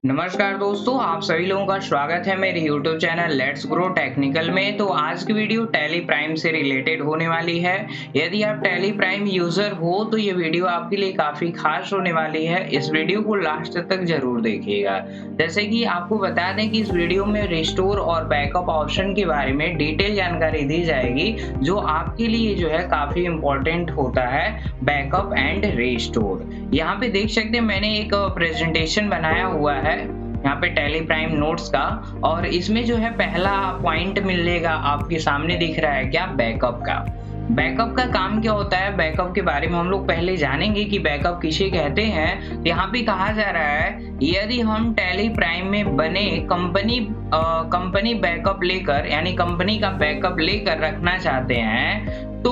नमस्कार दोस्तों, आप सभी लोगों का स्वागत है मेरे YouTube channel let's grow technical में। तो आज की वीडियो टैली प्राइम से रिलेटेड होने वाली है। यदि आप टैली प्राइम यूजर हो तो ये वीडियो आपके लिए काफी खास होने वाली है। इस वीडियो को लास्ट तक जरूर देखिएगा। जैसे कि आपको बता दें कि इस वीडियो में रिस्टोर और बैकअप ऑप्शन के बारे में डिटेल जानकारी दी जाएगी, जो आपके लिए जो है काफी इंपॉर्टेंट होता है। बैकअप एंड रिस्टोर, यहाँ पे देख सकते हैं मैंने एक प्रेजेंटेशन बनाया हुआ है यहाँ पे टैली प्राइम नोट्स का, और इसमें जो है पहला पॉइंट मिलेगा आपके सामने दिख रहा है क्या, बैकअप का। बैकअप का काम क्या होता है, बैकअप के बारे में हम लोग पहले जानेंगे कि बैकअप किसे कहते हैं। यहाँ पे कहा जा रहा है यदि हम टैली प्राइम में बने कंपनी बैकअप लेकर, यानी कंपनी का बैकअप लेकर रखना चाहते हैं तो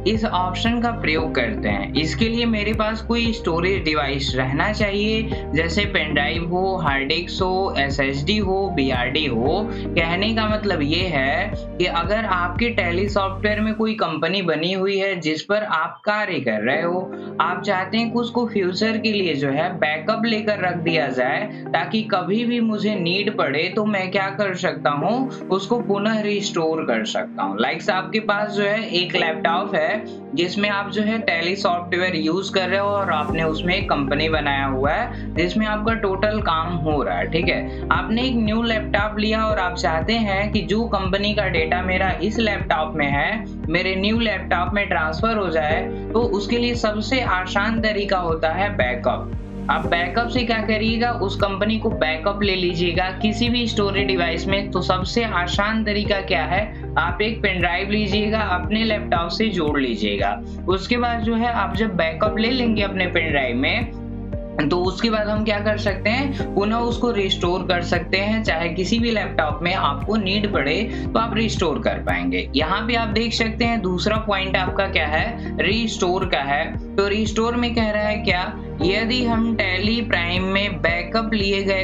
इस ऑप्शन का प्रयोग करते हैं। इसके लिए मेरे पास कोई स्टोरेज डिवाइस रहना चाहिए, जैसे पेन ड्राइव हो, हार्ड डिस्क हो, एसएसडी हो, बीआरडी हो। कहने का मतलब ये है कि अगर आपके टैली सॉफ्टवेयर में कोई कंपनी बनी हुई है जिस पर आप कार्य कर रहे हो, आप चाहते हैं कि उसको फ्यूचर के लिए जो है बैकअप लेकर रख दिया जाए, ताकि कभी भी मुझे नीड पड़े तो मैं क्या कर सकता हूँ, उसको पुनः रिस्टोर कर सकता हूँ। लाइक आपके पास जो है एक लैपटॉप है जिसमें आप जो है टैली सॉफ्टवेयर यूज कर रहे हो और आपने उसमें एक कंपनी बनाया हुआ है जिसमें आपका टोटल काम हो रहा है, ठीक है। आपने एक न्यू लैपटॉप लिया और आप चाहते हैं कि जो कंपनी का डेटा मेरा इस लैपटॉप में है मेरे न्यू लैपटॉप में ट्रांसफर हो जाए, तो उसके लिए सबसे आसान तरीका होता है बैकअप। आप बैकअप से क्या करिएगा, उस कंपनी को बैकअप ले लीजिएगा किसी भी स्टोरेज डिवाइस में। तो सबसे आसान तरीका क्या है, आप एक पेन ड्राइव लीजिएगा, अपने लैपटॉप से जोड़ लीजिएगा। उसके बाद जो है आप जब बैकअप ले लेंगे अपने पेन ड्राइव में, तो उसके बाद हम क्या कर सकते हैं, पुनः उसको रिस्टोर कर सकते हैं। चाहे किसी भी लैपटॉप में आपको नीड पड़े तो आप रिस्टोर कर पाएंगे। यहाँ पे आप देख सकते हैं दूसरा पॉइंट आपका क्या है, रिस्टोर का है। तो रिस्टोर में कह रहा है क्या, यदि हम टैली प्राइम में बैकअप लिए गए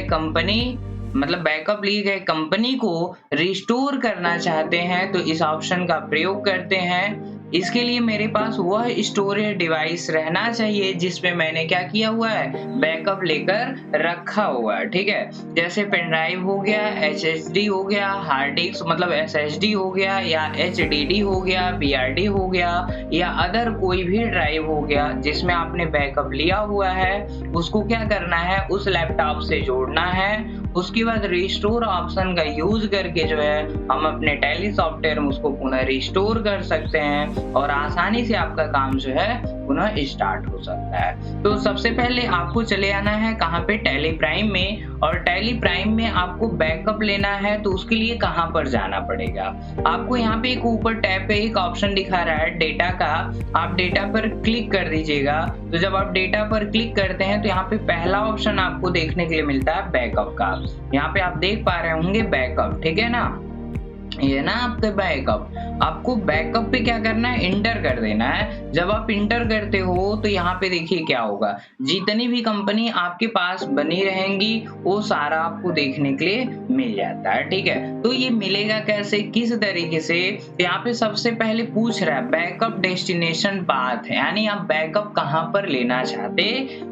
कंपनी को रिस्टोर करना चाहते हैं तो इस ऑप्शन का प्रयोग करते हैं। इसके लिए मेरे पास वह स्टोरेज डिवाइस रहना चाहिए जिसमें मैंने क्या किया हुआ है, बैकअप लेकर रखा हुआ है, ठीक है। जैसे पेन ड्राइव हो गया, एचएसडी हो गया, हार्ड डिस्क मतलब एसएसडी हो गया, या एचडीडी हो गया, बीआरडी हो गया, या अदर कोई भी ड्राइव हो गया जिसमें आपने बैकअप लिया हुआ है, उसको क्या करना है, उस लैपटॉप से जोड़ना है। उसके बाद रिस्टोर ऑप्शन का यूज करके जो है हम अपने टैली सॉफ्टवेयर में उसको पुनः रिस्टोर कर सकते हैं और आसानी से आपका काम जो है पुनः स्टार्ट हो सकता है। तो सबसे पहले आपको चले आना है कहाँ पे, टैली प्राइम में। और टैली प्राइम में आपको बैकअप लेना है तो उसके लिए कहाँ पर जाना पड़ेगा, आपको यहाँ पे एक ऊपर टैब पे एक ऑप्शन दिखा रहा है डेटा का, आप डेटा पर क्लिक कर दीजिएगा। तो जब आप डेटा पर क्लिक करते हैं तो यहाँ पे पहला ऑप्शन आपको देखने के लिए मिलता है बैकअप का। यहाँ पे आप देख पा रहे होंगे बैकअप, ठीक है ना, ये ना आपका बैकअप। आपको बैकअप पे क्या करना है, इंटर कर देना है। जब आप इंटर करते हो तो यहाँ पे देखिए क्या होगा, जितनी भी कंपनी आपके पास बनी रहेंगी वो सारा आपको देखने के लिए मिल जाता है, ठीक है। तो ये मिलेगा कैसे, किस तरीके से, यहाँ पे सबसे पहले पूछ रहा है बैकअप डेस्टिनेशन पाथ, यानी आप बैकअप कहाँ पर लेना चाहते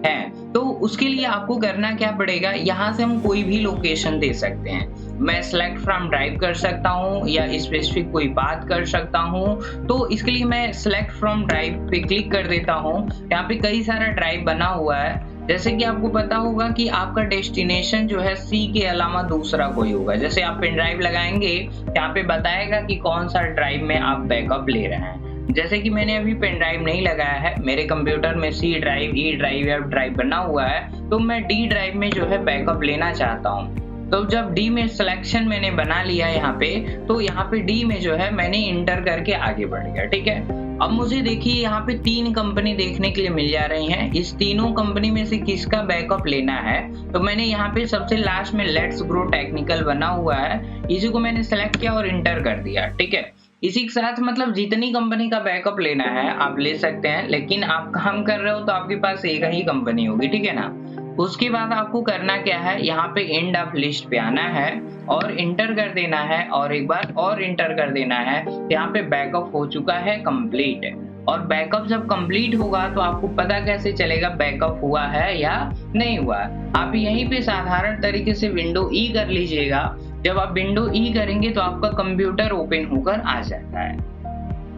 हैं। तो उसके लिए आपको करना क्या पड़ेगा, यहाँ से हम कोई भी लोकेशन दे सकते हैं। मैं सेलेक्ट फ्रॉम ड्राइव कर सकता हूँ या स्पेसिफिक कोई बात कर सकता हूँ। तो इसके लिए मैं सेलेक्ट फ्रॉम ड्राइव पे क्लिक कर देता हूँ। यहाँ पे कई सारा ड्राइव बना हुआ है, जैसे कि आपको पता होगा कि आपका डेस्टिनेशन जो है सी के अलावा दूसरा कोई होगा। जैसे आप पेन ड्राइव लगाएंगे, यहाँ पे बताएगा कि कौन सा ड्राइव में आप बैकअप ले रहे हैं। जैसे कि मैंने अभी पेन ड्राइव नहीं लगाया है, मेरे कंप्यूटर में C drive, E drive, F drive बना हुआ है, तो मैं डी ड्राइव में जो है बैकअप लेना चाहता हूँ। तो जब डी में सिलेक्शन मैंने बना लिया यहाँ पे, तो यहाँ पे डी में जो है मैंने इंटर करके आगे बढ़ गया, ठीक है। अब मुझे देखिए यहाँ पे 3 कंपनी देखने के लिए मिल जा रही हैं। इस तीनों कंपनी में से किसका बैकअप लेना है, तो मैंने यहाँ पे सबसे लास्ट में लेट्स ग्रो टेक्निकल बना हुआ है, इसी को मैंने सेलेक्ट किया और इंटर कर दिया, ठीक है। इसी के साथ मतलब जितनी कंपनी का बैकअप लेना है आप ले सकते हैं, लेकिन आप काम कर रहे हो तो आपके पास एक ही कंपनी होगी, ठीक है ना। उसके बाद आपको करना क्या है, यहाँ पे एंड ऑफ लिस्ट पे आना है और इंटर कर देना है, और एक बार और इंटर कर देना है। यहाँ पे बैकअप हो चुका है कंप्लीट। और बैकअप जब कंप्लीट होगा तो आपको पता कैसे चलेगा बैकअप हुआ है या नहीं हुआ है। आप यहीं पे साधारण तरीके से विंडो ई कर लीजिएगा। जब आप विंडो ई करेंगे तो आपका कंप्यूटर ओपन होकर आ जाता है।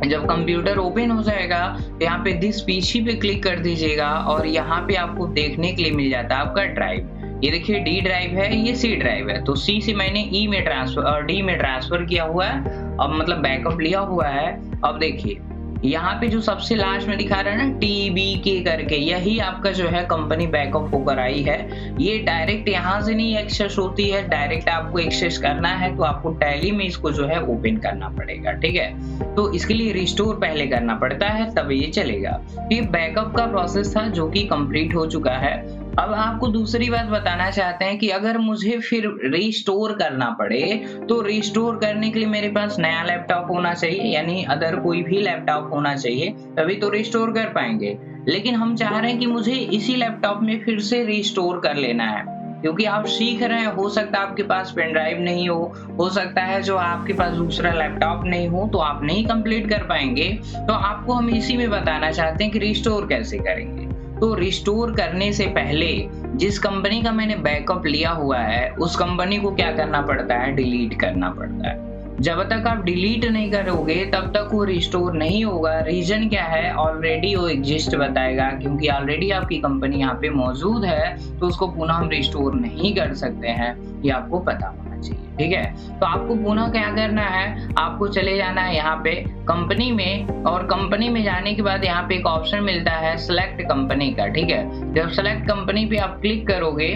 जब कंप्यूटर ओपन हो जाएगा तो यहाँ पे दिस पीसी पे क्लिक कर दीजिएगा और यहाँ पे आपको देखने के लिए मिल जाता है आपका ड्राइव। ये देखिए डी ड्राइव है, ये सी ड्राइव है। तो सी से मैंने ई में ट्रांसफर और डी में ट्रांसफर किया हुआ है, अब मतलब बैकअप लिया हुआ है। अब देखिए यहाँ पे जो सबसे लास्ट में दिखा रहा है ना TBK करके, यही आपका जो है कंपनी बैकअप होकर आई है। ये डायरेक्ट यहाँ से नहीं एक्सेस होती है, डायरेक्ट आपको एक्सेस करना है तो आपको टैली में इसको जो है ओपन करना पड़ेगा, ठीक है। तो इसके लिए रिस्टोर पहले करना पड़ता है तब ये चलेगा। ये बैकअप का प्रोसेस था जो कि कंप्लीट हो चुका है। अब आपको दूसरी बात बताना चाहते हैं कि अगर मुझे फिर रिस्टोर करना पड़े तो रिस्टोर करने के लिए मेरे पास नया लैपटॉप होना चाहिए, यानी अदर कोई भी लैपटॉप होना चाहिए, तभी तो रिस्टोर कर पाएंगे। लेकिन हम चाह रहे हैं कि मुझे इसी लैपटॉप में फिर से रिस्टोर कर लेना है, क्योंकि आप सीख रहे हैं, हो सकता है आपके पास पेन ड्राइव नहीं हो सकता है जो आपके पास दूसरा लैपटॉप नहीं हो, तो आप नहीं कंप्लीट कर पाएंगे। तो आपको हम इसी में बताना चाहते हैं कि रिस्टोर कैसे करेंगे। तो रिस्टोर करने से पहले जिस कंपनी का मैंने बैकअप लिया हुआ है उस कंपनी को क्या करना पड़ता है, डिलीट करना पड़ता है। जब तक आप डिलीट नहीं करोगे तब तक वो रिस्टोर नहीं होगा। रीजन क्या है, ऑलरेडी वो एग्जिस्ट बताएगा, क्योंकि ऑलरेडी आपकी कंपनी यहाँ पे मौजूद है तो उसको पुनः हम रिस्टोर नहीं कर सकते हैं, ये आपको पता होना चाहिए, ठीक है। तो आपको पुनः क्या करना है, आपको चले जाना है यहाँ पे कंपनी में, और कंपनी में जाने के बाद यहाँ पे एक ऑप्शन मिलता है सिलेक्ट कंपनी का, ठीक है। जब सिलेक्ट कंपनी पे आप क्लिक करोगे,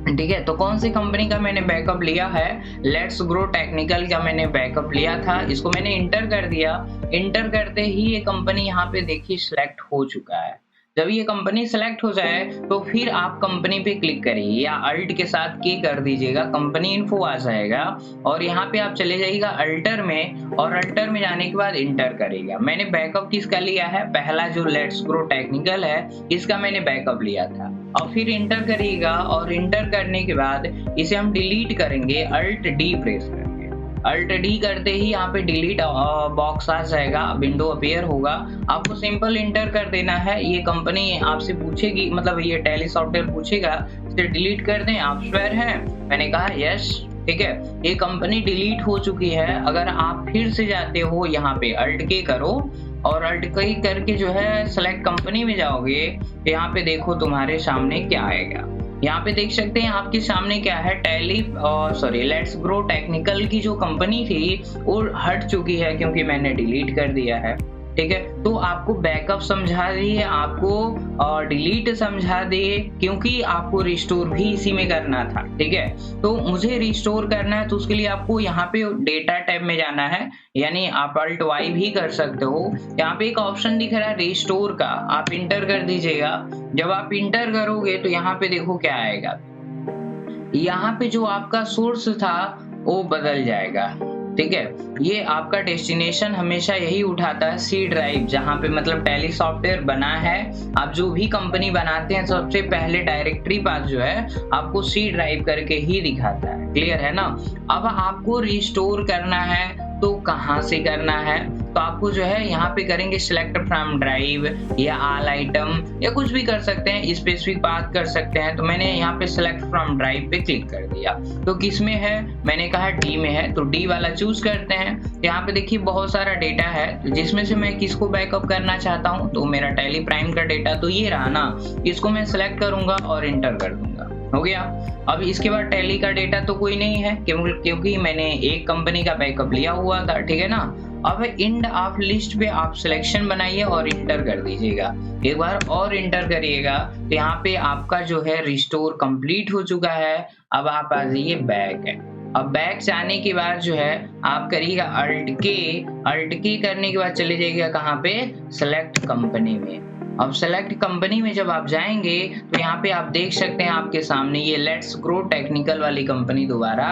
ठीक है, तो कौन सी कंपनी का मैंने बैकअप लिया है, लेट्स ग्रो टेक्निकल का मैंने बैकअप लिया था। इसको मैंने इंटर कर दिया। इंटर करते ही ये कंपनी यहाँ पे देखिए सिलेक्ट हो चुका है। जब ये कंपनी सेलेक्ट हो जाए तो फिर आप कंपनी पे क्लिक करिए या अल्ट के साथ के कर दीजिएगा, कंपनी इन्फो आ जाएगा और यहाँ पे आप चले जाइएगा अल्टर में, और अल्टर में जाने के बाद इंटर करिएगा। मैंने बैकअप किसका लिया है, पहला जो लेट्स ग्रो टेक्निकल है इसका मैंने बैकअप लिया था। और फिर इंटर करिएगा और इंटर करने के बाद इसे हम डिलीट करेंगे, अल्ट डी प्रेस करके। अल्ट डी करते ही यहाँ पे डिलीट बॉक्स आ जाएगा, विंडो अपीयर होगा। आपको सिंपल इंटर कर देना है। ये कंपनी आपसे पूछेगी, मतलब ये टैली सॉफ्टवेयर पूछेगा इसे डिलीट कर दें, आप श्योर हैं? मैंने कहा यस, ठीक है। ये कंपनी डिलीट हो चुकी है। अगर आप फिर से जाते हो यहाँ पे अल्ट के करो और अल्ट के करके जो है सेलेक्ट कंपनी में जाओगे, यहाँ पे देखो तुम्हारे सामने क्या आएगा। यहाँ पे देख सकते हैं आपके सामने क्या है, लेट्स ग्रो टेक्निकल की जो कंपनी थी वो हट चुकी है क्योंकि मैंने डिलीट कर दिया है, ठीक है। तो आपको बैकअप समझा दिए, आपको डिलीट समझा दिए, क्योंकि आपको रिस्टोर भी इसी में करना था, ठीक है। तो मुझे रिस्टोर करना है तो उसके लिए आपको यहाँ पे डेटा टैब में जाना है, यानी आप अल्ट वाई भी कर सकते हो। यहाँ पे एक ऑप्शन दिख रहा है रिस्टोर का, आप इंटर कर दीजिएगा। जब आप इंटर करोगे तो यहाँ पे देखो क्या आएगा, यहाँ पे जो आपका सोर्स था वो बदल जाएगा, ठीक है। ये आपका डेस्टिनेशन हमेशा यही उठाता है, सी ड्राइव, जहाँ पे मतलब टैली सॉफ्टवेयर बना है। आप जो भी कंपनी बनाते हैं सबसे पहले डायरेक्टरी पाथ जो है आपको सी ड्राइव करके ही दिखाता है, क्लियर है ना। अब आपको रिस्टोर करना है तो कहाँ से करना है, तो आपको जो है यहाँ पे करेंगे सिलेक्ट फ्रॉम ड्राइव या ऑल आइटम या कुछ भी कर सकते हैं, स्पेसिफिक पाथ कर सकते हैं। तो मैंने यहाँ पे सिलेक्ट फ्रॉम ड्राइव पे क्लिक कर दिया। तो किस में है, मैंने कहा डी में है, तो डी वाला चूज करते हैं। यहाँ पे देखिए बहुत सारा डेटा है, तो जिसमें से मैं किसको बैकअप करना चाहता हूँ, तो मेरा टैली प्राइम का डेटा तो ये रहा ना, इसको मैं सिलेक्ट करूंगा और इंटर कर दूंगा, हो गया। अब इसके बाद टैली का डेटा तो कोई नहीं है क्योंकि मैंने एक कंपनी का बैकअप लिया हुआ था, ठीक है ना। अब इंड ऑफ लिस्ट पे आप सिलेक्शन बनाइए और इंटर कर दीजिएगा, एक बार और इंटर करिएगा। तो यहाँ पे आपका जो है रिस्टोर कंप्लीट हो चुका है। अब आप आ जाइए बैक है। अब बैक जाने के बाद जो है आप करिएगा अल्ट के करने के बाद चले जाइएगा कहाँ पे, सेलेक्ट कंपनी में। अब सेलेक्ट कंपनी में जब आप जाएँगे तो यहाँ पे आप देख सकते हैं आपके सामने ये लेट्स ग्रो टेक्निकल वाली कंपनी दोबारा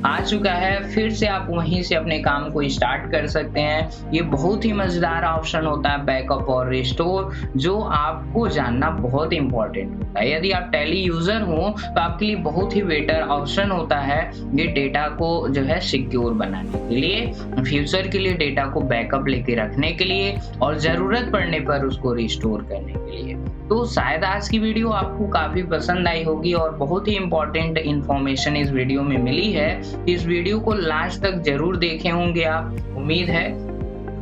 आ चुका है। फिर से आप वहीं से अपने काम को स्टार्ट कर सकते हैं। ये बहुत ही मज़ेदार ऑप्शन होता है बैकअप और रिस्टोर, जो आपको जानना बहुत इम्पोर्टेंट होता है। यदि आप टैली यूज़र हो तो आपके लिए बहुत ही बेटर ऑप्शन होता है ये डेटा को जो है सिक्योर बनाने के लिए, फ्यूचर के लिए डेटा को बैकअप लेके रखने के लिए और ज़रूरत पड़ने पर उसको रिस्टोर करने के लिए। तो शायद आज की वीडियो आपको काफ़ी पसंद आई होगी और बहुत ही इम्पोर्टेंट इन्फॉर्मेशन इस वीडियो में मिली है। इस वीडियो को लास्ट तक ज़रूर देखे होंगे आप, उम्मीद है।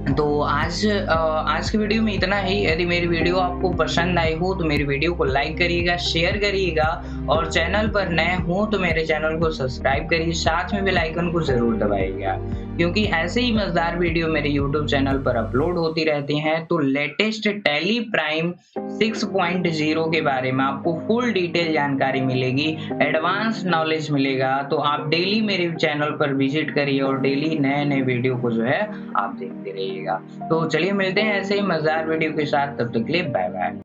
तो आज की वीडियो में इतना ही। यदि मेरी वीडियो आपको पसंद आई हो तो मेरी वीडियो को लाइक करिएगा, शेयर करिएगा और चैनल पर नए हो तो मेरे चैनल को सब्सक्राइब करिए, साथ में बेल आइकन को ज़रूर दबाइएगा, क्योंकि ऐसे ही मज़ेदार वीडियो मेरे यूट्यूब चैनल पर अपलोड होती रहती हैं। तो लेटेस्ट टैली प्राइम 6.0 के बारे में आपको फुल डिटेल जानकारी मिलेगी, एडवांस नॉलेज मिलेगा। तो आप डेली मेरे चैनल पर विजिट करिए और डेली नए-नए वीडियो को जो है आप देखते रहिएगा। तो चलिए मिलते हैं ऐसे ही मज़ेदार वीडियो के साथ, तब तक के लिए बाय बाय।